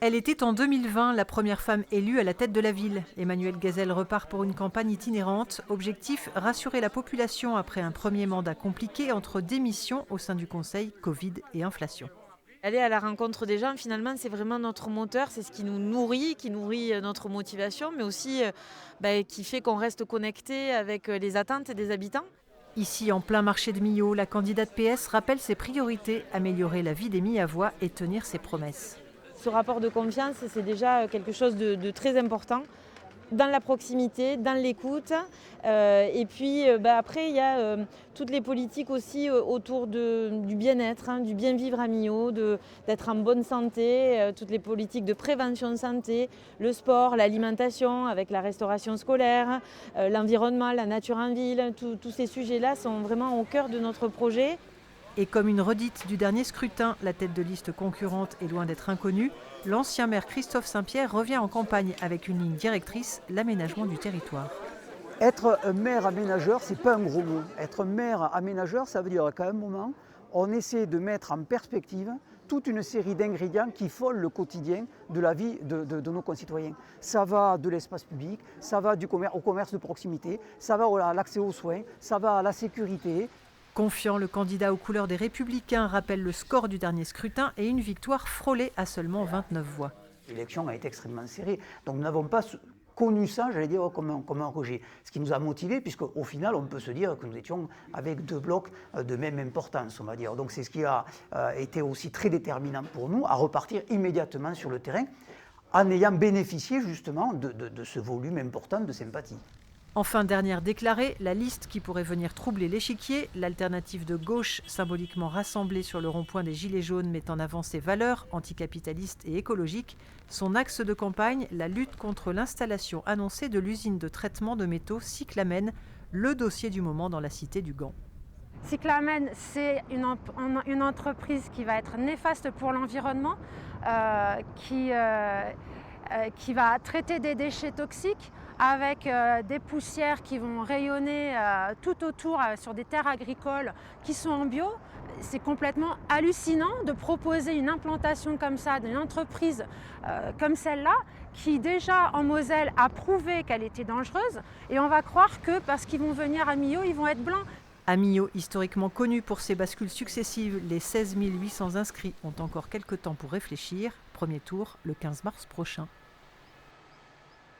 Elle était en 2020 la première femme élue à la tête de la ville. Emmanuelle Gazelle repart pour une campagne itinérante. Objectif, rassurer la population après un premier mandat compliqué entre démissions au sein du Conseil, Covid et inflation. Aller à la rencontre des gens, finalement, c'est vraiment notre moteur, c'est ce qui nous nourrit, qui nourrit notre motivation, mais aussi qui fait qu'on reste connecté avec les attentes des habitants. Ici, en plein marché de Millau, la candidate PS rappelle ses priorités, améliorer la vie des Millau et tenir ses promesses. Ce rapport de confiance, c'est déjà quelque chose de très important dans la proximité, dans l'écoute. Et puis après, il y a toutes les politiques aussi autour du bien-être, du bien-vivre à Millau, d'être en bonne santé, toutes les politiques de prévention de santé, le sport, l'alimentation avec la restauration scolaire, l'environnement, la nature en ville. Tous ces sujets-là sont vraiment au cœur de notre projet. Et comme une redite du dernier scrutin, la tête de liste concurrente est loin d'être inconnue, l'ancien maire Christophe Saint-Pierre revient en campagne avec une ligne directrice, l'aménagement du territoire. Être un maire aménageur, c'est pas un gros mot. Être maire aménageur, ça veut dire qu'à un moment, on essaie de mettre en perspective toute une série d'ingrédients qui font le quotidien de la vie de nos concitoyens. Ça va de l'espace public, ça va au commerce de proximité, ça va à l'accès aux soins, ça va à la sécurité. Confiant, le candidat aux couleurs des Républicains rappelle le score du dernier scrutin et une victoire frôlée à seulement 29 voix. L'élection a été extrêmement serrée, donc nous n'avons pas connu ça, j'allais dire, comme un rejet. Ce qui nous a motivés, puisqu'au final, on peut se dire que nous étions avec deux blocs de même importance, on va dire. Donc c'est ce qui a été aussi très déterminant pour nous, à repartir immédiatement sur le terrain, en ayant bénéficié justement de ce volume important de sympathie. Enfin, dernière déclarée, la liste qui pourrait venir troubler l'échiquier, l'alternative de gauche symboliquement rassemblée sur le rond-point des Gilets jaunes met en avant ses valeurs anticapitalistes et écologiques. Son axe de campagne, la lutte contre l'installation annoncée de l'usine de traitement de métaux Cyclamen, le dossier du moment dans la cité du Gand. Cyclamen, c'est une entreprise qui va être néfaste pour l'environnement, qui va traiter des déchets toxiques avec des poussières qui vont rayonner tout autour sur des terres agricoles qui sont en bio. C'est complètement hallucinant de proposer une implantation comme ça d'une entreprise comme celle-là qui déjà en Moselle a prouvé qu'elle était dangereuse et on va croire que parce qu'ils vont venir à Millau, ils vont être blancs. À Millau, historiquement connu pour ses bascules successives, les 16 800 inscrits ont encore quelques temps pour réfléchir. Premier tour le 15 mars prochain.